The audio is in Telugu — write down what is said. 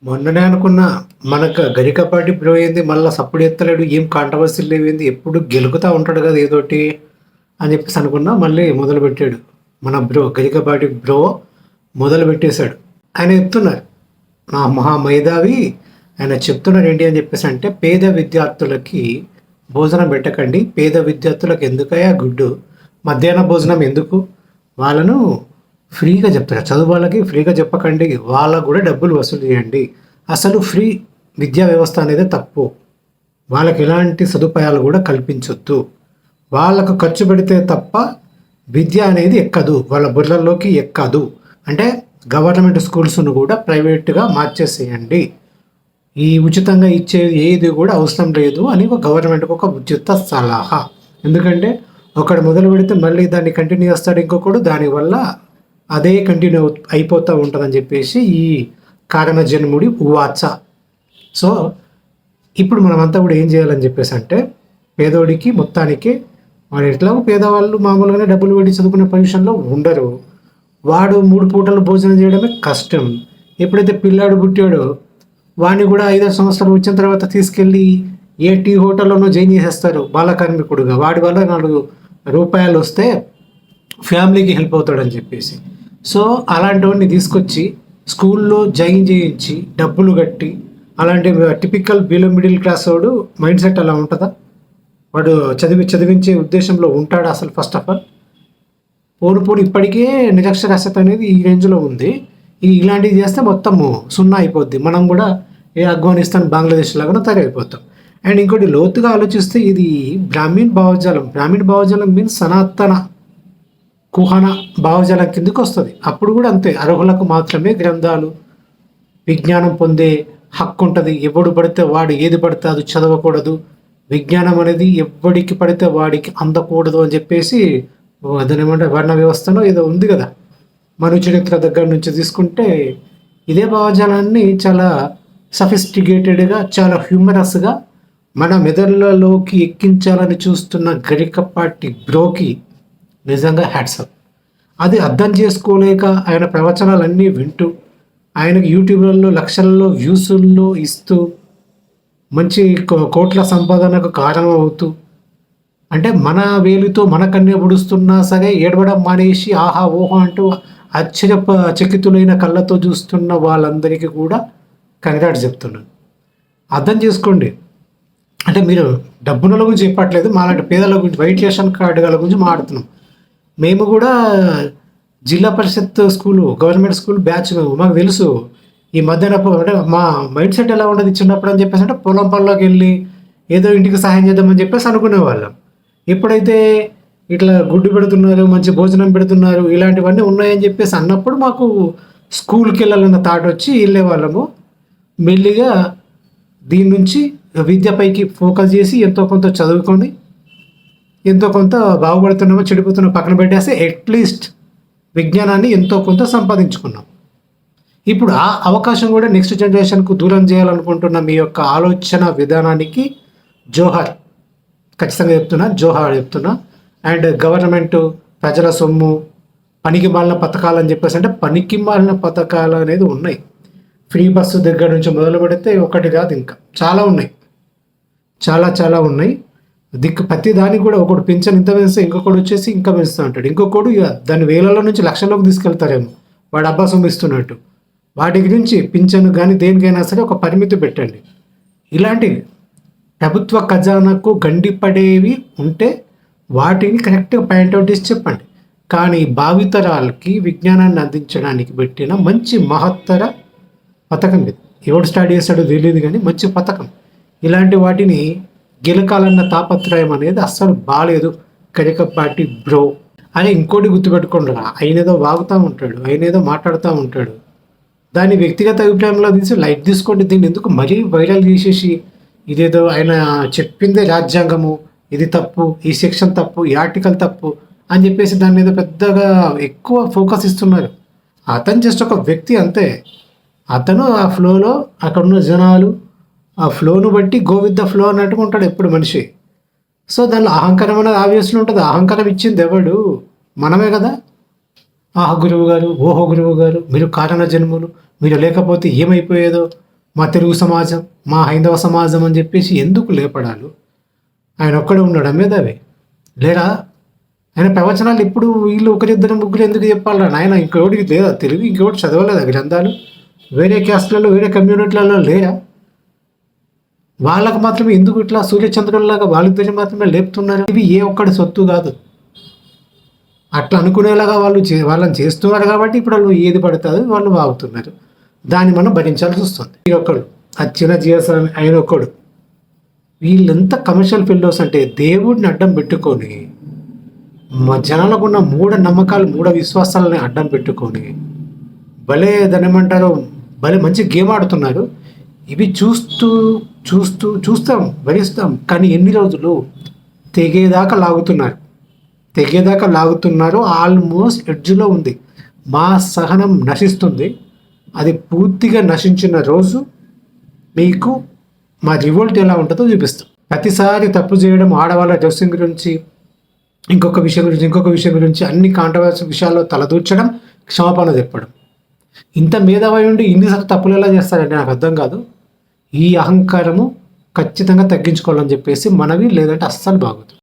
మొన్ననే అనుకున్నా మనకు గరికపాటి బ్రో ఏంది మళ్ళా సప్పుడు ఎత్తలేడు, ఏం కాంట్రవర్సీలు లేవేంది, ఎప్పుడు గెలుకుతా ఉంటాడు కదా ఏదోటి అని చెప్పేసి అనుకున్నా. మళ్ళీ మొదలుపెట్టాడు మన బ్రో గరికపాటి బ్రో, మొదలు పెట్టేశాడు. ఆయన ఎత్తున్నారు నా మహా మేధావి. ఆయన చెప్తున్నారు ఏంటి అని చెప్పేసి అంటే, పేద విద్యార్థులకి భోజనం పెట్టకండి, పేద విద్యార్థులకు ఎందుకయ్యా గుడ్డు, మధ్యాహ్న భోజనం ఎందుకు, వాళ్ళను ఫ్రీగా చెప్తారు, చదువు వాళ్ళకి ఫ్రీగా చెప్పకండి, వాళ్ళకు కూడా డబ్బులు వసూలు చేయండి. అసలు ఫ్రీ విద్యా వ్యవస్థ అనేది తప్పు, వాళ్ళకి ఎలాంటి సదుపాయాలు కూడా కల్పించొద్దు, వాళ్ళకు ఖర్చు పెడితే తప్ప విద్య అనేది ఎక్కదు, వాళ్ళ బుర్రల్లోకి ఎక్కదు. అంటే గవర్నమెంట్ స్కూల్స్ను కూడా ప్రైవేట్గా మార్చేసేయండి, ఈ ఉచితంగా ఇచ్చేది ఏది కూడా అవసరం లేదు అని ఒక గవర్నమెంట్కి ఒక ఉచిత సలహా. ఎందుకంటే ఒకడు మొదలు పెడితే మళ్ళీ దాన్ని కంటిన్యూ చేస్తాడు ఇంకొకడు, దానివల్ల అదే కంటిన్యూ అయిపోతూ ఉంటుందని చెప్పేసి ఈ కారణ జన్ముడి ఉవాచ. సో ఇప్పుడు మనమంతా కూడా ఏం చేయాలని చెప్పేసి అంటే, పేదోడికి మొత్తానికి వాడు ఎట్లాగో పేదవాళ్ళు మామూలుగానే డబ్బులు పెట్టి చదువుకునే పొజిషన్లో ఉండరు, వాడు 3 పూటలు భోజనం చేయడమే కష్టం. ఎప్పుడైతే పిల్లాడు పుట్టాడో వాడిని కూడా 5 సంవత్సరాలు వచ్చిన తర్వాత తీసుకెళ్ళి ఏ టీ హోటల్లోనో జాయిన్ చేసేస్తారు బాలకార్మికుడుగా, వాడి వల్ల 4 రూపాయలు వస్తే ఫ్యామిలీకి హెల్ప్ అవుతాడని చెప్పేసి. సో అలాంటి వాడిని తీసుకొచ్చి స్కూల్లో జాయిన్ చేయించి డబ్బులు కట్టి, అలాంటి టిపికల్ బిలో మిడిల్ క్లాస్ వాడు మైండ్ సెట్ అలా ఉంటుందా? వాడు చదివించే ఉద్దేశంలో ఉంటాడు అసలు? ఫస్ట్ ఆఫ్ ఆల్ పోను ఇప్పటికే నిరక్షరాస్యత అనేది ఈ రేంజ్లో ఉంది. ఇలాంటివి చేస్తే మొత్తము సున్నా అయిపోద్ది, మనం కూడా ఏ ఆఫ్ఘనిస్తాన్ బంగ్లాదేశ్ లాగా తయారైపోతాం. అండ్ ఇంకోటి లోతుగా ఆలోచిస్తే ఇది బ్రాహ్మణ్ భావజాలం మీన్స్ సనాతన కుహన భావజాలం కిందకి వస్తుంది. అప్పుడు కూడా అంతే, అర్హులకు మాత్రమే గ్రంథాలు విజ్ఞానం పొందే హక్కు ఉంటుంది, ఎవడు పడితే వాడు ఏది పడితే అది చదవకూడదు, విజ్ఞానం అనేది ఎవడికి పడితే వాడికి అందకూడదు అని చెప్పేసి దాని ఏమంటే వర్ణ వ్యవస్థలో ఏదో ఉంది కదా. మను చరిత్ర దగ్గర నుంచి తీసుకుంటే ఇదే భావజాలాన్ని చాలా సఫిస్టికేటెడ్గా, చాలా హ్యూమరస్గా మన మెదళ్ళలోకి ఎక్కించాలని చూస్తున్న గరికపాటి బ్రోకి నిజంగా హ్యాట్సప్. అది అర్థం చేసుకోలేక ఆయన ప్రవచనాలన్నీ వింటూ, ఆయనకు యూట్యూబ్లలో లక్షల్లో వ్యూసుల్లో ఇస్తూ, మంచి కోట్ల సంపాదనకు కారణం అవుతూ, అంటే మన వేలితో మన కన్నే పొడుస్తున్నా సరే ఏడవడం మానేసి ఆహా ఓహో అంటూ చకితులైన కళ్ళతో చూస్తున్న వాళ్ళందరికీ కూడా కంగ్రాట్స్ చెప్తున్నాను. అర్థం చేసుకోండి. అంటే మీరు డబ్బుల గురించి చెప్పట్లేదు, మాలాంటి పేదల గురించి, వైట్ రేషన్ కార్డుల గురించి మాట్లాడుతున్నాం. మేము కూడా జిల్లా పరిషత్ స్కూలు, గవర్నమెంట్ స్కూల్ బ్యాచ్, మాకు తెలుసు ఈ మధ్యాహ్న అంటే మా మైండ్ సెట్ ఎలా ఉండదు చిన్నప్పుడు అని చెప్పేసి అంటే, పొలం పనులోకి వెళ్ళి ఏదో ఇంటికి సహాయం చేద్దామని చెప్పేసి అనుకునేవాళ్ళం. ఎప్పుడైతే ఇట్లా గుడ్డు పెడుతున్నారు, మంచి భోజనం పెడుతున్నారు, ఇలాంటివన్నీ ఉన్నాయని చెప్పేసి అన్నప్పుడు మాకు స్కూల్కి వెళ్ళాలన్న థాట్ వచ్చి వెళ్ళే వాళ్ళము. మెల్లిగా దీని నుంచి విద్యపైకి ఫోకస్ చేసి ఎంతో కొంత చదువుకొని ఎంతో కొంత బాగుపడుతున్నామో చెడిపోతున్నామో పక్కన పెట్టేస్తే అట్లీస్ట్ విజ్ఞానాన్ని ఎంతో కొంత సంపాదించుకున్నాం. ఇప్పుడు ఆ అవకాశం కూడా నెక్స్ట్ జనరేషన్కు దూరం చేయాలనుకుంటున్న మీ యొక్క ఆలోచన విధానానికి జోహార్, ఖచ్చితంగా చెప్తున్నా. అండ్ గవర్నమెంట్ ప్రజల సొమ్ము, పనికి మాలిన పథకాలు అని చెప్పేసి అంటే, పనికి మాలిన పథకాలు అనేది ఉన్నాయి. ఫ్రీ బస్సు దగ్గర నుంచి మొదలు పెడితే ఒకటి కాదు, ఇంకా చాలా ఉన్నాయి, చాలా ఉన్నాయి. ప్రతి దానికి కూడా ఒకడు పింఛన్ ఇంత పెంచితే ఇంకొకడు వచ్చేసి ఇంకా పెంచుతూ ఉంటాడు, ఇంకొకడు దాని వేలలో నుంచి లక్షల్లోకి తీసుకెళ్తారేమో వాడు అబ్బా సొమ్మిస్తున్నట్టు. వాటి గురించి పింఛన్ కానీ దేనికైనా సరే ఒక పరిమితి పెట్టండి. ఇలాంటివి ప్రభుత్వ ఖజానాకు గండిపడేవి ఉంటే వాటిని కరెక్ట్గా పాయింట్అవుట్ చేసి చెప్పండి. కానీ భావితరాలకి విజ్ఞానాన్ని అందించడానికి పెట్టిన మంచి మహత్తర పథకం ఇది. ఎవడు స్టార్ట్ చేస్తాడో తెలియదు కానీ మంచి పథకం. ఇలాంటి వాటిని గెలకాలన్న తాపత్రయం అనేది అస్సలు బాగాలేదు గరికపాటి బ్రో అని. ఇంకోటి గుర్తుపెట్టుకోండి, ఆయన ఏదో వాగుతూ ఉంటాడు, ఆయన ఏదో మాట్లాడుతూ ఉంటాడు, దాన్ని వ్యక్తిగత అభిప్రాయంలో తీసి లైట్ తీసుకోండి. దీన్ని ఎందుకు మరీ వైరల్ చేసేసి ఇదేదో ఆయన చెప్పిందే రాజ్యాంగము, ఇది తప్పు, ఈ సెక్షన్ తప్పు, ఈ ఆర్టికల్ తప్పు అని చెప్పేసి దాని మీద పెద్దగా ఎక్కువ ఫోకస్ ఇస్తున్నారు. అతను జస్ట్ ఒక వ్యక్తి అంతే. అతను ఆ ఫ్లోలో అక్కడ ఉన్న జనాలు ఆ ఫ్లోను బట్టి గో విత్ ద ఫ్లో అన్నట్టుగా ఉంటాడు ఎప్పుడు మనిషి. సో దానిలో అహంకారం అనేది ఆబ్వియస్లీ ఉంటుంది. అహంకారం ఇచ్చింది ఎవడు? మనమే కదా. ఆహ గురువు గారు, ఓహో గురువు గారు, మీరు కారణ జన్ములు, మీరు లేకపోతే ఏమైపోయేదో మా తెలుగు సమాజం, మా హైందవ సమాజం అని చెప్పేసి ఎందుకు లేపడాలు? ఆయన ఒక్కడే ఉన్నాడు మేధావి లేరా? ఆయన ప్రవచనాలు ఇప్పుడు వీళ్ళు ఒకరిద్దరు ముగ్గురు ఎందుకు చెప్పాలరా నాయన? ఇంకోటికి లేదా తెలుగు? ఇంకోటి చదవలేదా గ్రంథాలు? వేరే క్యాస్ట్లలో వేరే కమ్యూనిటీలలో లేరా? వాళ్ళకు మాత్రమే ఎందుకు ఇట్లా సూర్యచంద్రుల్లాగా వాళ్ళిద్దరి మాత్రమే లేపుతున్నారు? ఇవి ఏ ఒక్కడి సొత్తు కాదు. అట్లా అనుకునేలాగా వాళ్ళని చేస్తున్నారు కాబట్టి ఇప్పుడు వాళ్ళు ఏది పడుతుంది వాళ్ళు వాగుతున్నారు. దాన్ని మనం భరించాల్సి వస్తుంది. ఈ ఒక్కడు అచ్చిన జీవస్వామి ఆయన ఒక్కడు. వీళ్ళంతా కమర్షియల్ ఫెల్లోస్ అంటే దేవుడిని అడ్డం పెట్టుకొని మా జనాలకు ఉన్న మూఢ నమ్మకాలు మూఢ విశ్వాసాలని అడ్డం పెట్టుకొని భలే దానేమంటారు భలే మంచి గేమ్ ఆడుతున్నారు. ఇవి చూస్తాం భరిస్తాం, కానీ ఎన్ని రోజులు తెగేదాకా లాగుతున్నారు. ఆల్మోస్ట్ ఎడ్జ్లో ఉంది. మా సహనం నశిస్తుంది. అది పూర్తిగా నశించిన రోజు మీకు మా రివోల్ట్ ఎలా ఉంటుందో చూపిస్తాం. ప్రతిసారి తప్పు చేయడం, ఆడవాళ్ళ డ్రెస్సింగ్ గురించి ఇంకొక విషయం గురించి అన్ని కాంట్రవర్సీ విషయాల్లో తలదూర్చడం, క్షమాపణ చెప్పడం. ఇంత మేధావి ఉండి ఇన్నిసార్లు తప్పులు ఎలా చేస్తారంటే నాకు అర్థం కాదు. ఈ అహంకారము ఖచ్చితంగా తగ్గించుకోవాలని చెప్పేసి మనవి, లేదంటే అస్సలు బాగోదు.